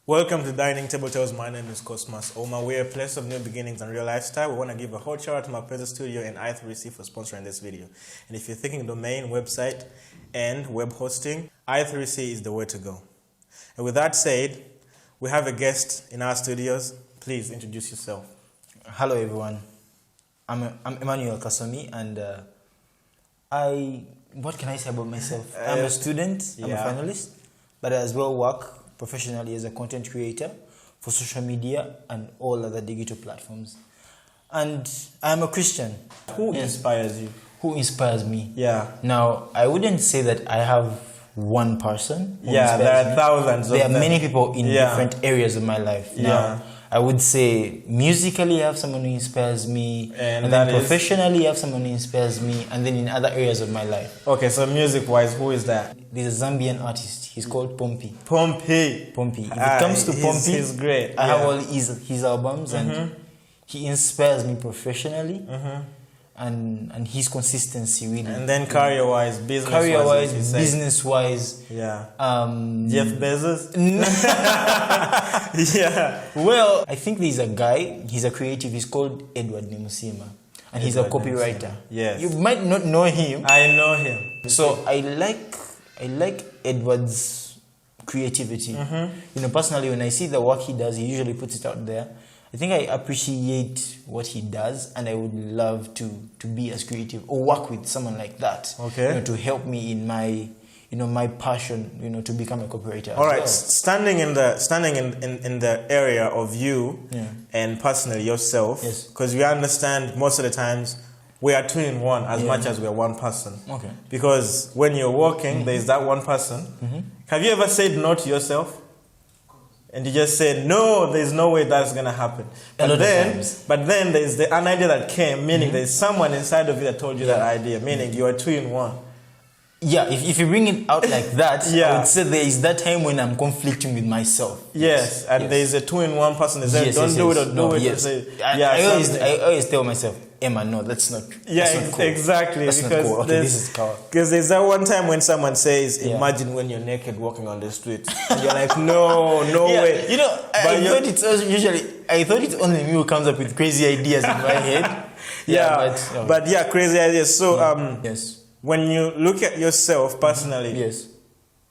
Welcome to Dining Table Tales. My name is Cosmas Ouma. We're a place of new beginnings and real lifestyle. We want to give a hot shout out to Mapenzi Studio and I3C for sponsoring this video. And if you're thinking domain, website, and web hosting, I3C is the way to go. And with that said, we have a guest in our studios. Please introduce yourself. Hello everyone. I'm Emmanuel Kasomi, and what can I say about myself? I'm a student, I'm a finalist, but I as well work professionally as a content creator for social media and all other digital platforms. And I'm a Christian. Who inspires you? Who inspires me? Yeah. Now, I wouldn't say that I have one person who there are thousands There of are them. many people in different areas of my life. Now, I would say musically I have someone who inspires me, and then professionally I have someone who inspires me, and then in other areas of my life. Okay, so music-wise, who is that? There's a Zambian artist. He's called Pompey. Pompey. If it comes to Pompey, he's great. I have all his albums, and he inspires me professionally, and his consistency really. And then career-wise, business-wise, Jeff Bezos. Well, I think there's a guy. He's a creative. He's called Edward Nemusima, and he's a copywriter. Yes, you might not know him. I know him. So I like Edward's creativity. Personally, when I see the work he does, he usually puts it out there. I think I appreciate what he does, and I would love to be as creative or work with someone like that. Okay. To help me in my my passion, to become a copywriter. All right, standing in the area of you and personally yourself, because we understand most of the times we are two in one as much as we are one person. Okay. Because when you're working, there is that one person. Have you ever said no to yourself? And you just said, no, there's no way that's going to happen. But then there's an idea that came, meaning there's someone inside of you that told you that idea, meaning you are two in one. Yeah, if you bring it out like that, I would say there is that time when I'm conflicting with myself. Yes, and there is a two-in-one person that says, don't do it or do it. Yes. I always tell myself, Emma, no, that's not cool. Exactly. That's not cool. Okay, this is cool. Because there's that one time when someone says, imagine when you're naked walking on the street. And you're like, no way. I thought it's only me who comes up with crazy ideas in my head. But crazy ideas. So, when you look at yourself personally,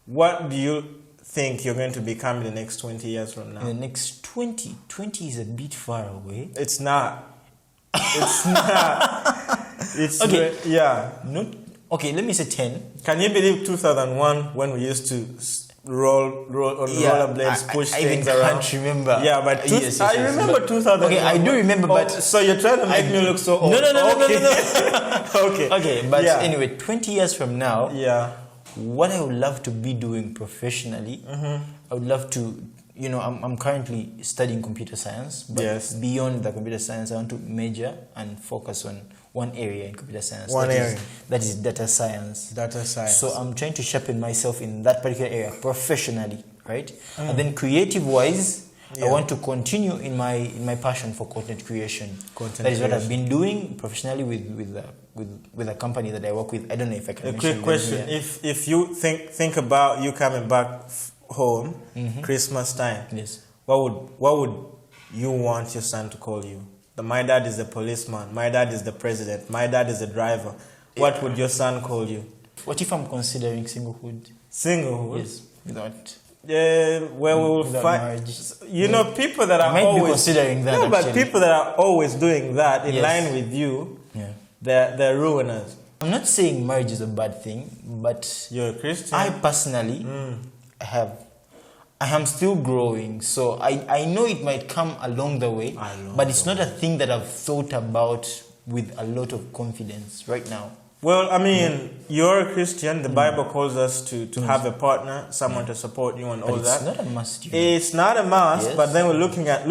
what do you think you're going to become in the next 20 years from now? In the next 20 is a bit far away. It's not. It's okay. Okay, let me say 10. Can you believe 2001 when we used to roll on rollerblades, push things around? I can't remember. Yeah, but I remember 2001. Okay, I do remember, but so you're trying to make me look so old. No. Okay, but anyway, 20 years from now, what I would love to be doing professionally, I would love to, I'm currently studying computer science, but beyond the computer science, I want to major and focus on one area in computer science. That is data science. Data science. So I'm trying to sharpen myself in that particular area professionally, right? And then creative-wise, I want to continue in my passion for content creation. That is what I've been doing professionally with a company that I work with. I don't know if I can mention. A quick question: If you think about you coming back home, Christmas time, what would you want your son to call you? My dad is the policeman. My dad is the president. My dad is the driver. What would your son call you? What if I'm considering singlehood? Singlehood? Yes, without. Yeah, where we will find. People that are always considering that. No, but people that are always doing that in line with you, they're ruiners. I'm not saying marriage is a bad thing, but you're a Christian. I personally I am still growing, so I know it might come along the way, but it's not a thing that I've thought about with a lot of confidence right now. Well, I mean, you're a Christian. The Bible calls us to have a partner, someone to support you and all that. It's not a must. It's not a must, but then we're looking at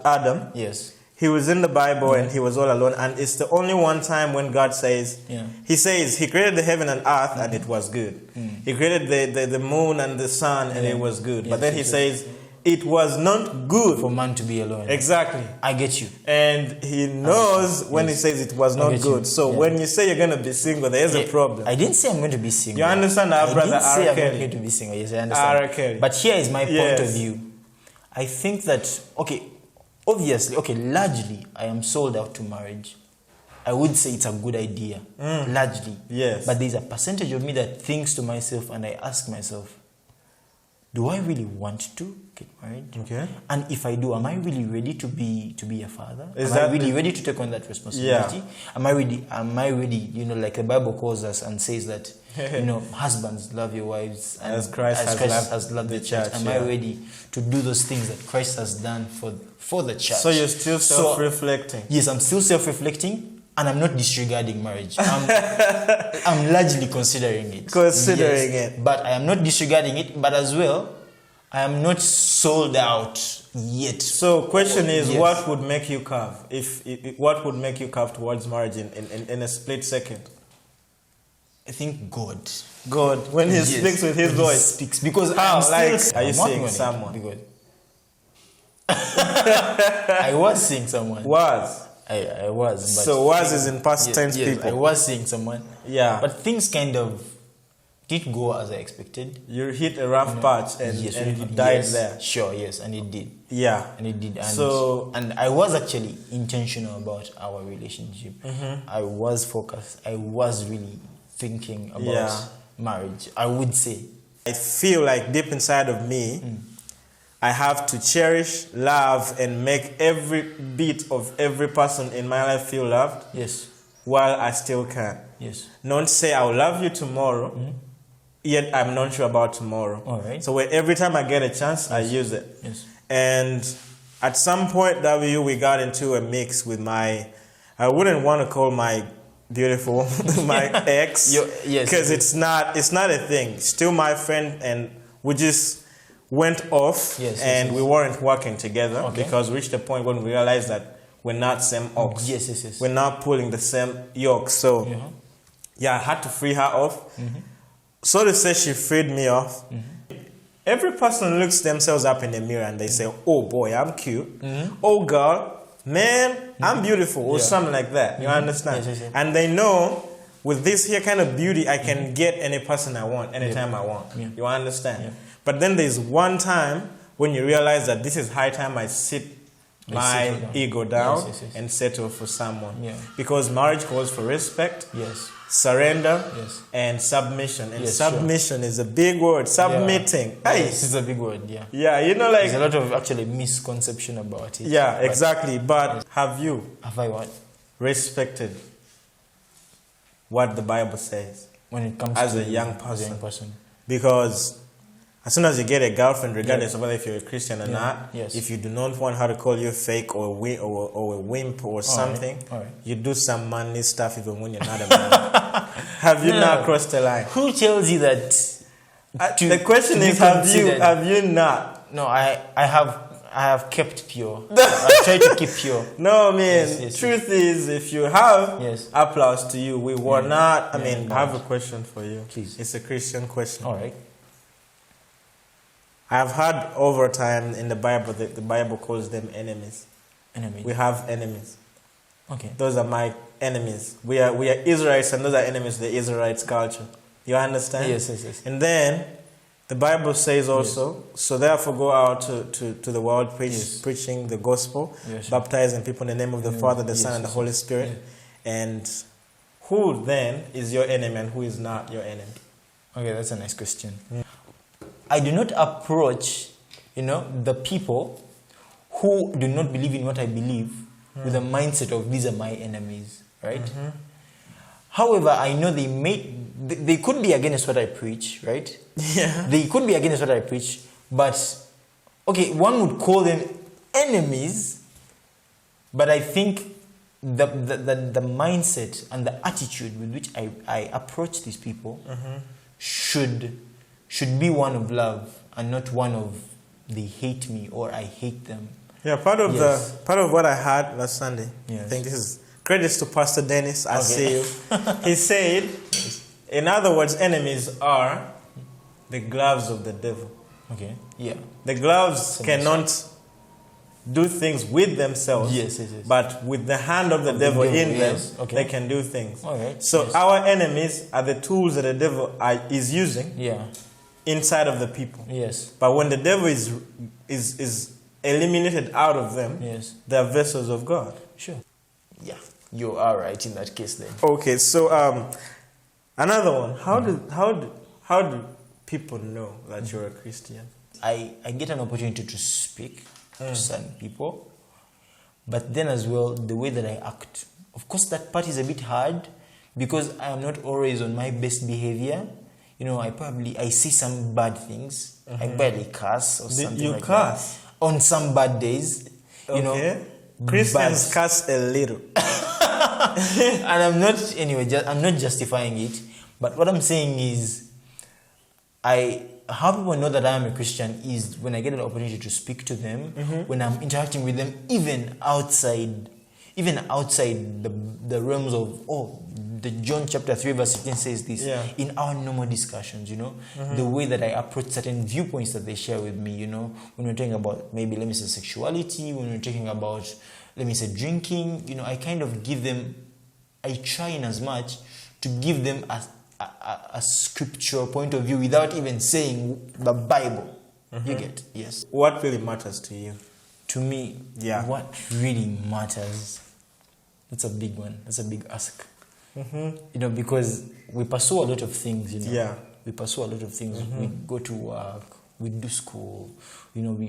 Adam. Yes. He was in the Bible and he was all alone, and it's the only one time when God says, he says he created the heaven and earth and it was good. He created the moon and the sun and it was good. But then he says it was not good for man to be alone. Exactly. I get you. And he knows when he says it was not good. So when you say you're going to be single, there's a problem. I didn't say I'm going to be single. You understand our brother I didn't say R. I'm Kelly. going to be single. Yes, I understand. R. Kelly. But here is my point of view. I think that, obviously, largely, I am sold out to marriage. I would say it's a good idea, largely. Yes. But there's a percentage of me that thinks to myself, and I ask myself, do I really want to get married? Okay. And if I do, am I really ready to be a father? Am I really ready to take on that responsibility? Yeah. Am I ready, like the Bible calls us and says that, husbands, love your wives as Christ has loved the church. Am I ready to do those things that Christ has done for the church? So you're still self-reflecting. Yes, I'm still self-reflecting. And I'm not disregarding marriage. I'm largely considering it. But I am not disregarding it. But as well, I am not sold out yet. So question is, what would make you curve? What would make you curve towards marriage in a split second? I think God. God, when He speaks with His voice. He speaks. Because are you seeing someone? I was seeing someone. I was. But so was is in past tense people. I was seeing someone. Yeah. But things kind of didn't go as I expected. You hit a rough patch and you died there. Sure, yes, and it did. Yeah. And it did. And I was actually intentional about our relationship. I was focused. I was really thinking about marriage, I would say. I feel like deep inside of me, I have to cherish, love, and make every bit of every person in my life feel loved. Yes. While I still can. Yes. Not say I'll love you tomorrow, yet I'm not sure about tomorrow. All right. So every time I get a chance, I use it. Yes. And at some point, we got into a mix with I wouldn't want to call my beautiful, my ex, because it's not a thing. Still my friend, and we just went off, and we weren't working together because we reached a point when we realized that we're not same ox. Yes. We're not pulling the same yoke. So, I had to free her off. So to say, she freed me off. Every person looks themselves up in the mirror and they say, "Oh boy, I'm cute. Oh girl, man, I'm beautiful," or something like that. You understand? Yes. And they know with this here kind of beauty, I can get any person I want, anytime I want. You understand? Yeah. But then there's one time when you realize that this is high time I sit my ego down and settle for someone. Because marriage calls for respect, surrender, and submission. And submission is a big word. Submitting. Hey. This is a big word, Yeah, there's a lot of actually misconception about it. Yeah, exactly. But have I what? Respected what the Bible says when it comes as to a young person? Because as soon as you get a girlfriend, regardless of whether if you're a Christian or not, if you do not want her to call you fake or a wimp or something, you do some manly stuff even when you're not a man. Have you not crossed the line? Who tells you that? The question is, have you not? No, I have kept pure. I try to keep pure. No, man. Truth is, if you have, applause to you. We were not. I have a question for you. Please. It's a Christian question. All right. I've heard over time in the Bible that the Bible calls them enemies. Enemies. We have enemies. Okay. Those are my enemies. We are Israelites, and those are enemies of the Israelites culture. You understand? Yes. And then the Bible says also, so therefore go out to the world preaching the gospel, baptizing people in the name of the Father, the Son, and the Holy Spirit. And who then is your enemy and who is not your enemy? Okay, that's a nice question. I do not approach, the people who do not believe in what I believe with a mindset of these are my enemies, right? However, I know they could be against what I preach, right? Yeah. They could be against what I preach, but one would call them enemies, but I think the mindset and the attitude with which I approach these people should be one of love and not one of they hate me or I hate them. Yeah, part of what I had last Sunday. I think this is credits to Pastor Dennis. I see you. He said, in other words, enemies are the gloves of the devil. Okay. Yeah. The gloves cannot do things with themselves. Yes. But with the hand of the devil in them, they can do things. Okay. So our enemies are the tools that the devil is using. Yeah. Inside of the people. Yes. But when the devil is eliminated out of them, yes, they are vessels of God. Sure. Yeah. You are right in that case then. Okay, so another one. How do people know that you're a Christian? I get an opportunity to speak to certain people, but then as well the way that I act. Of course, that part is a bit hard because I am not always on my best behavior. You know, I see some bad things. I barely curse or something like that. On some bad days, you know. Christians curse a little. And I'm not justifying it. But what I'm saying is, how people know that I am a Christian is when I get an opportunity to speak to them, when I'm interacting with them, even outside the realms of, the John chapter 3 verse 15 says this, in our normal discussions, you know, the way that I approach certain viewpoints that they share with me, you know, when we're talking about maybe, let me say, sexuality, when we're talking about, let me say, drinking, you know, I kind of give them, I try in as much to give them a scriptural point of view without even saying the Bible. You get? Yes. What really matters to you? To me, what really matters, that's a big one. That's a big ask. You know, because we pursue a lot of things, you know. Yeah. We pursue a lot of things. We go to work, we do school. You know, we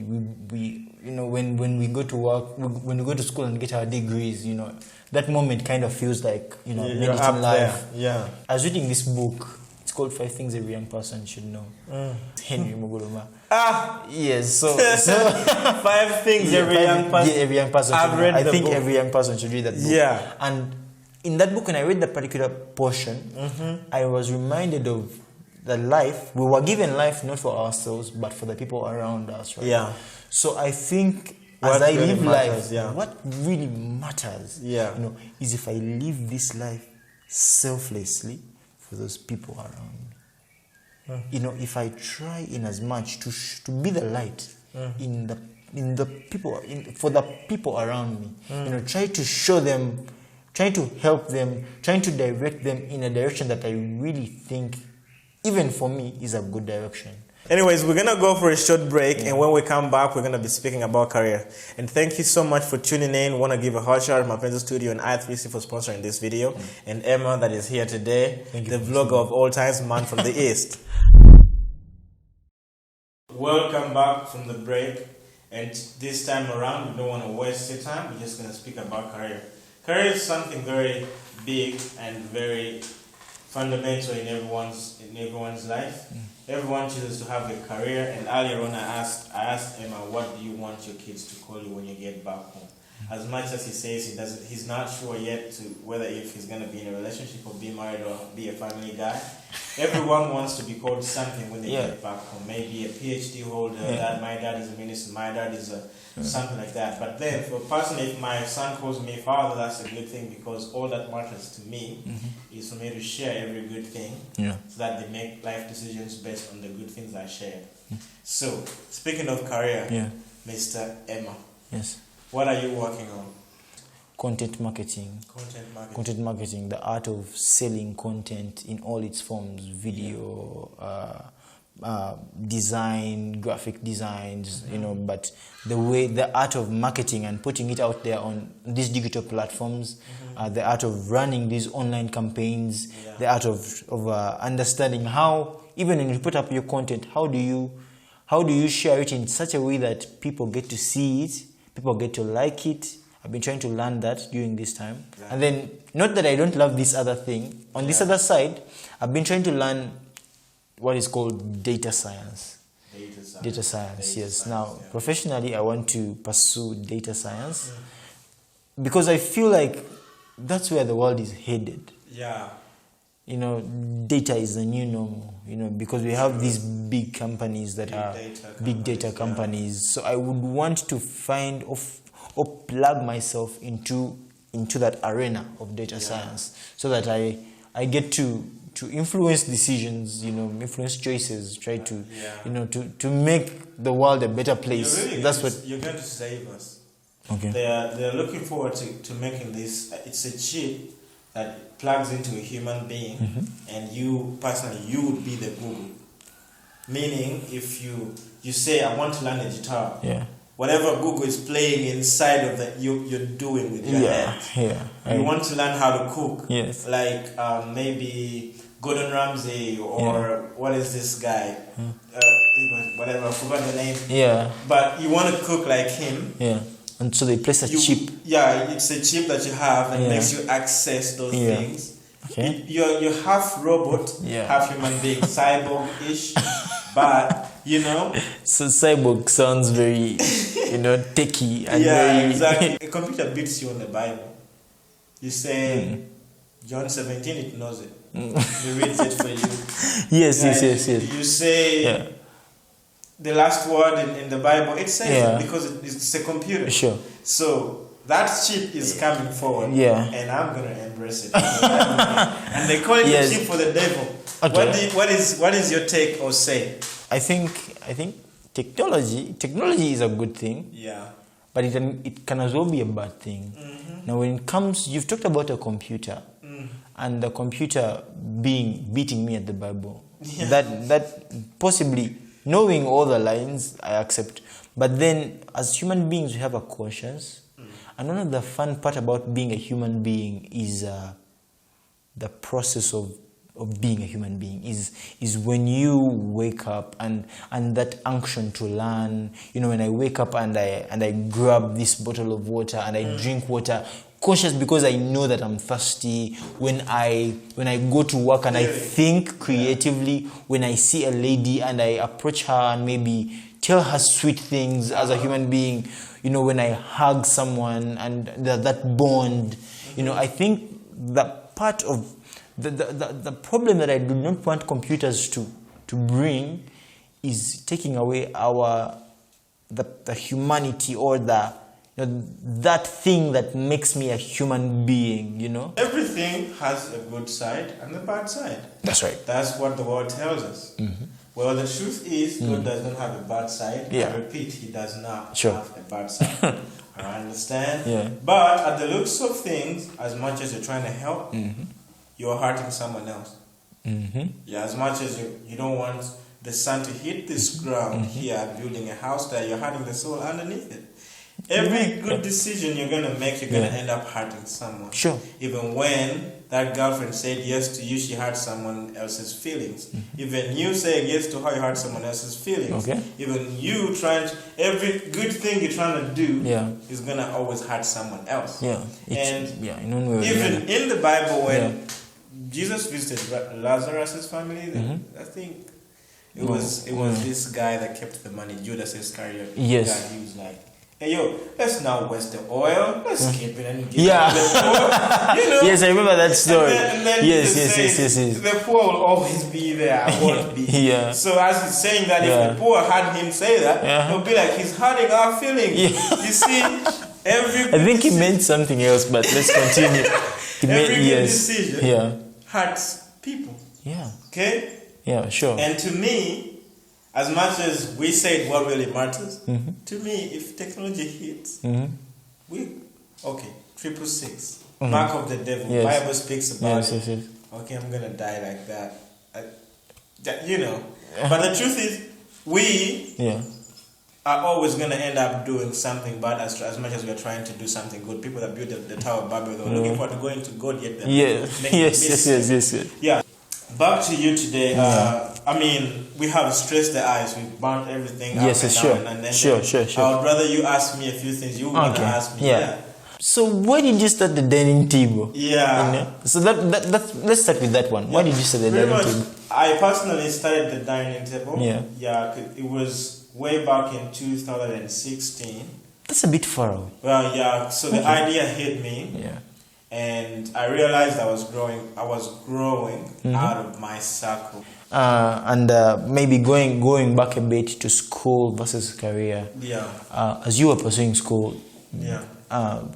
you know, when we go to work, when we go to school and get our degrees, you know, that moment kind of feels like, you know, you're up in life. Yeah. I was reading this book. It's called 5 Things Every Young Person Should Know. Henry Muguluma. Yes. So 5 things every young person. Every young person. I think book. Every young person should read that book. Yeah. And in that book, when I read that particular portion, I was reminded of the life. We were given life not for ourselves, but for the people around us. Right? Yeah. So I think what as I really live matters, life, what really matters, you know, is if I live this life selflessly for those people around me. You know, if I try in as much to be the light in the people, for the people around me. You know, try to show them, trying to help them, trying to direct them in a direction that I really think, even for me, is a good direction. Anyways, we're going to go for a short break, and when we come back, we're going to be speaking about career. And thank you so much for tuning in. Want to give a hot shout out to Mapenzi Studio and I3C for sponsoring this video, and Emma that is here today, the vlogger of all times, man from the East. Welcome back from the break, and this time around, we don't want to waste your time. We're just going to speak about career. Career is something very big and very fundamental in everyone's life. Everyone chooses to have a career, and earlier on I asked Emma, what do you want your kids to call you when you get back home? As much as he says he's not sure yet to whether if he's going to be in a relationship or be married or be a family guy. Everyone wants to be called something when they get back home. Maybe a PhD holder, my dad is a minister, my dad is something like that. But then, for personally, if my son calls me father, that's a good thing, because all that matters to me is for me to share every good thing so that they make life decisions based on the good things I shared. So, speaking of career, Mr. Emma. Yes. What are you working on? Content marketing, the art of selling content in all its forms, video, design, graphic designs, you know, but the art of marketing and putting it out there on these digital platforms, the art of running these online campaigns, the art of understanding how, even when you put up your content, how do you share it in such a way that people get to see it, people get to like it. I've been trying to learn that during this time. And then, not that I don't love this other thing. On this other side, I've been trying to learn what is called data science. Data science. Now, professionally, I want to pursue data science because I feel like that's where the world is headed. Yeah. You know, data is the new normal, you know, because we have these big companies that are big data companies. So I would want to find or plug myself into that arena of data science, so that I get to influence decisions, influence choices, try to, to make the world a better place. You're going to save us. Okay. They're looking forward to making this. It's a chip that plugs into a human being, and you personally, you would be the Google. Meaning, if you say, I want to learn a guitar, whatever Google is playing inside of that, you're doing with your hands. You want to learn how to cook, like maybe Gordon Ramsay or what is this guy? Whatever, I forgot the name. But you want to cook like him. And so they place a chip. It's a chip that you have that makes you access those things. Okay. You're half robot, half human being, cyborg-ish, but So cyborg sounds very, techie and very. Exactly. A computer beats you on the Bible. You say John 17, it knows it. It reads it for you. Yes. You say the last word in the Bible, it says it because it's a computer. Sure. So that chip is coming forward, and I'm gonna embrace it. And they call it the chip for the devil. Okay. What is your take or say? I think technology is a good thing. But it can as well be a bad thing. Now, when it comes, you've talked about a computer, and the computer beating me at the Bible. That possibly, knowing all the lines, I accept. But then, as human beings, we have a conscience. And one of the fun part about being a human being is the process of being a human being is when you wake up and that unction to learn. When I wake up and I grab this bottle of water and I drink water, conscious because I know that I'm thirsty. When I go to work and I think creatively, when I see a lady and I approach her and maybe tell her sweet things as a human being, when I hug someone and that bond, I think that part of the problem that I do not want computers to bring is taking away the humanity or that thing that makes me a human being, Everything has a good side and a bad side. That's right. That's what the world tells us. Well, the truth is, God does not have a bad side. I repeat, He does not have a bad side. I understand. But at the looks of things, as much as you're trying to help, you're hurting someone else. As much as you don't want the sun to hit this ground here, building a house there, you're hurting the soul underneath it. Every good decision you're going to make, you're going to end up hurting someone. Sure. Even when that girlfriend said yes to you, she hurt someone else's feelings. Even you saying yes to her, you hurt someone else's feelings. Even you every good thing you're trying to do is going to always hurt someone else. In the Bible, when Jesus visited Lazarus' family, I think it was this guy that kept the money, Judas Iscariot. He was like, hey, let's not waste the oil. Let's keep it and give it to the poor. Yes, I remember that story. And then yes. The poor will always be there. I won't be. So as he's saying that, if the poor had him say that, they'll be like, he's hurting our feelings. You see, I think he meant something else, but let's continue. Every good decision hurts people. Okay? Yeah, sure. And to me, as much as we said what really matters, to me, if technology hits, 666, mark of the devil, Bible speaks about it. Okay, I'm going to die like that. But the truth is, we are always going to end up doing something bad as much as we're trying to do something good. People that built the Tower of Babel, they were looking forward to going to God, yet yes. Back to you today. I mean, we have stressed the ice. We've burnt everything up and down. And then Sure. I would rather you ask me a few things. You want to ask me. So why did you start the dining table? So let's start with that one. Why did you start the dining table? I personally started the dining table. It was way back in 2016. That's a bit far away. Well, so the idea hit me. And I realized I was growing out of my circle. And maybe going back a bit to school versus career. As you were pursuing school,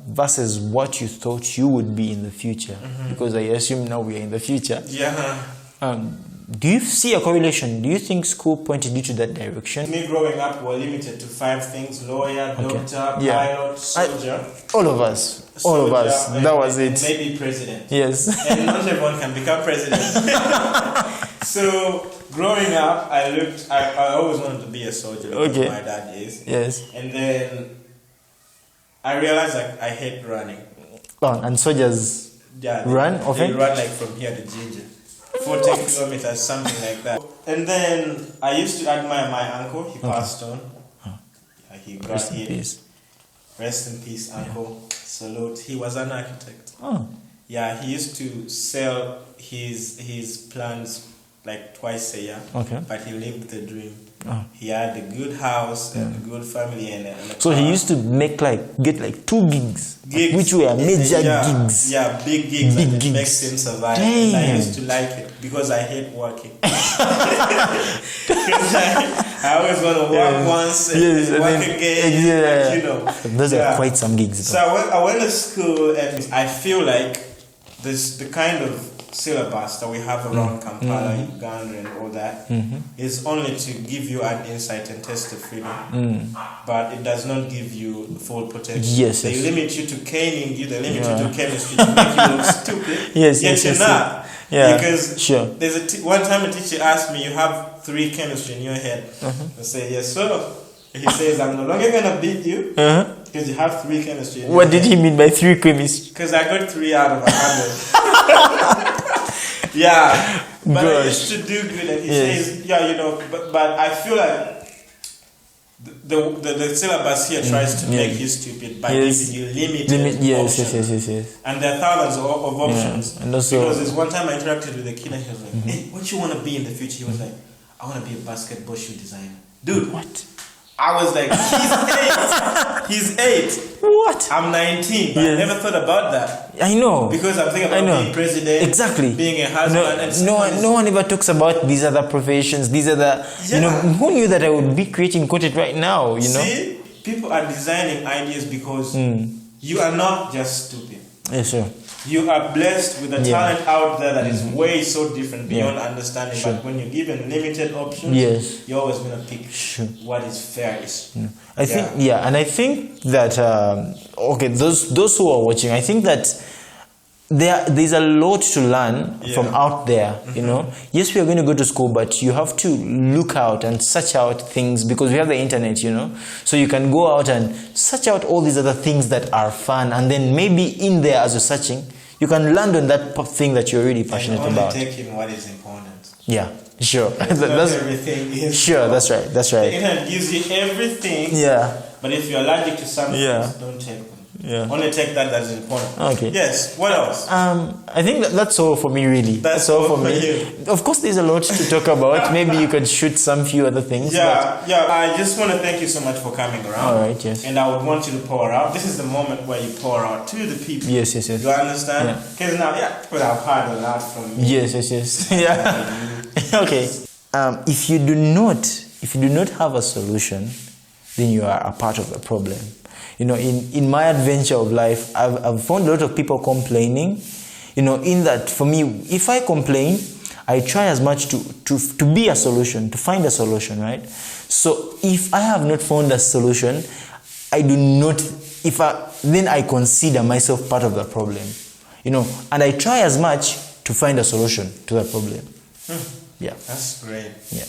versus what you thought you would be in the future. Because I assume now we are in the future. Do you see a correlation? Do you think school pointed you to that direction? Me growing up, we're limited to 5 things: lawyer, doctor, pilot, soldier. All of us. All of us. That was it. Maybe president. Yes. And not everyone can become president. So growing up, I always wanted to be a soldier because my dad is. Yes. And then I realized I hate running. Oh, and soldiers run often? They run like from here to Ginger. 40 kilometers, something like that. And then I used to admire my uncle. He passed on. He got Rest in hit. peace. Rest in peace, uncle. Salute. He was an architect. Oh. Yeah, he used to sell his plans like twice a year. Okay. But he lived the dream. Oh. He had a good house and a good family and a so car. He used to get 2 gigs, which were major gigs. Yeah, big gigs. Big and gigs. It makes him survive. Damn. And I used to like it because I hate working. I always want to work once and work again. Those are quite some gigs. So I went to school and I feel like the kind of syllabus that we have around Kampala, Uganda and all that is only to give you an insight and test the freedom, but it does not give you full potential. Yes, they limit you to caning you, they limit you to chemistry to make you look stupid. Yet you're not. Yeah, because there's one time a teacher asked me, you have 3 chemistry in your head. I say, yes sir. He says, I'm no longer gonna beat you because you have 3 chemistry in your What did he mean by 3 chemistry? Because I got 3 out of 100. Yeah, but I used to do good, and he says, but I feel like the syllabus here tries to make you stupid by giving you limited options. Yes. And there are thousands of options. And also, because there's one time I interacted with a kid and he was like, hey, what you want to be in the future? He was like, I want to be a basketball shoe designer. Dude, what? I was like, he's 8. What? I'm 19. But I never thought about that. I know. Because I'm thinking about being president. Exactly. Being a husband. No one ever talks about these other professions. These are the, who knew that I would be creating content right now, See, people are designing ideas because you are not just stupid. Yes, sir. You are blessed with a talent out there that is way so different beyond understanding. But when you're given limited options, you're always going to pick what is fairest. I think, and I think that those who are watching, I think that there's a lot to learn from out there. Yes, we are going to go to school, but you have to look out and search out things because we have the internet. So you can go out and search out all these other things that are fun, and then maybe in there as you're searching, you can land on that thing that you're really passionate about. Take in what is important. Yeah, sure. That's everything is sure. That's right. The internet gives you everything. Yeah. But if you're allergic to something, don't take them. Yeah. Only take that is important. Okay. Yes. What else? I think that's all for me, really. That's all for me. Of course, there's a lot to talk about. Maybe you could shoot some few other things. Yeah. I just want to thank you so much for coming around. All right. Yes. And I would want you to pour out. This is the moment where you pour out to the people. Yes. You understand? Because now, but I've heard a lot from you. Yes. Yeah. Okay. If you do not have a solution, then you are a part of the problem. In my adventure of life, I've found a lot of people complaining. In that for me, if I complain, I try as much to be a solution, to find a solution, right? So if I have not found a solution, then I consider myself part of the problem. And I try as much to find a solution to the problem. Yeah. That's great. Yeah.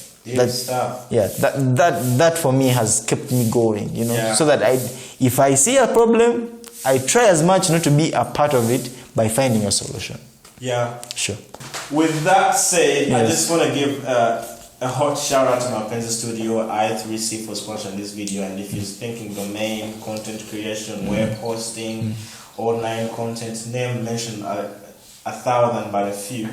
That for me has kept me going, so that if I see a problem, I try as much not to be a part of it by finding a solution. Yeah. Sure. With that said, I just want to give a hot shout out to Mapenzi Studio, I3C for sponsoring this video. And if you're thinking domain, content creation, web hosting, online content, name mentioned 1,000 but a few,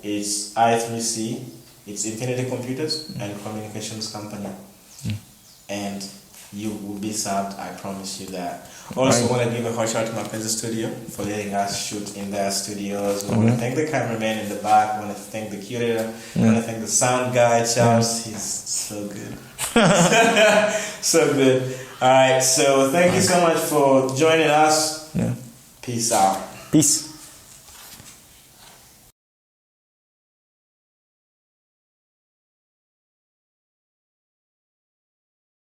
it's I3C. It's Infinity Computers and Communications Company. And you will be served, I promise you that. Also, want to give a hot shout to Mapenzi Studio for letting us shoot in their studios. We want to thank the cameraman in the back. We want to thank the curator. We want to thank the sound guy, Charles. He's so good. So good. All right, so thank you so much for joining us. Peace out. Peace.